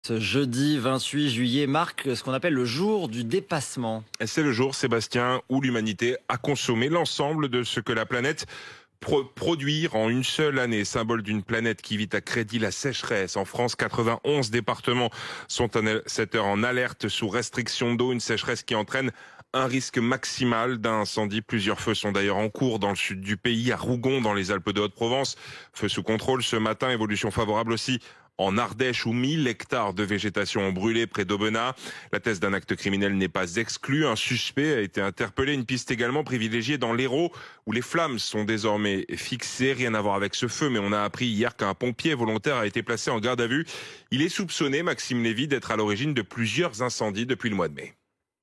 Ce jeudi 28 juillet marque ce qu'on appelle le jour du dépassement. C'est le jour, Sébastien, où l'humanité a consommé l'ensemble de ce que la planète produire en une seule année, symbole d'une planète qui vit à crédit la sécheresse. En France, 91 départements sont à cette heure en alerte sous restriction d'eau, une sécheresse qui entraîne un risque maximal d'incendie. Plusieurs feux sont d'ailleurs en cours dans le sud du pays, à Rougon, dans les Alpes de Haute-Provence. Feu sous contrôle ce matin, évolution favorable aussi en Ardèche où 1000 hectares de végétation ont brûlé près d'Aubenas. La thèse d'un acte criminel n'est pas exclue. Un suspect a été interpellé. Une piste également privilégiée dans l'Hérault où les flammes sont désormais fixées. Rien à voir avec ce feu, mais on a appris hier qu'un pompier volontaire a été placé en garde à vue. Il est soupçonné, Maxime Lévy, d'être à l'origine de plusieurs incendies depuis le mois de mai.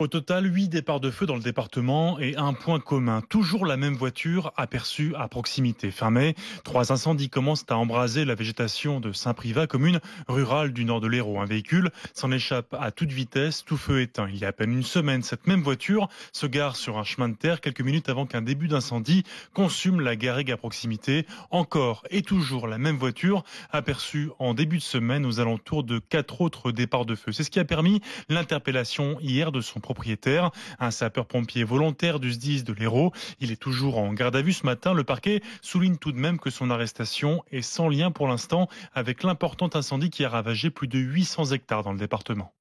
Au total, 8 départs de feu dans le département et un point commun. Toujours la même voiture aperçue à proximité. Fin mai, 3 incendies commencent à embraser la végétation de Saint-Privat, commune rurale du nord de l'Hérault. Un véhicule s'en échappe à toute vitesse, tout feu éteint. Il y a à peine une semaine, cette même voiture se gare sur un chemin de terre quelques minutes avant qu'un début d'incendie consume la garrigue à proximité. Encore et toujours la même voiture aperçue en début de semaine aux alentours de 4 autres départs de feu. C'est ce qui a permis l'interpellation hier de son propriétaire, un sapeur-pompier volontaire du SDIS de l'Hérault. Il est toujours en garde à vue ce matin. Le parquet souligne tout de même que son arrestation est sans lien pour l'instant avec l'important incendie qui a ravagé plus de 800 hectares dans le département.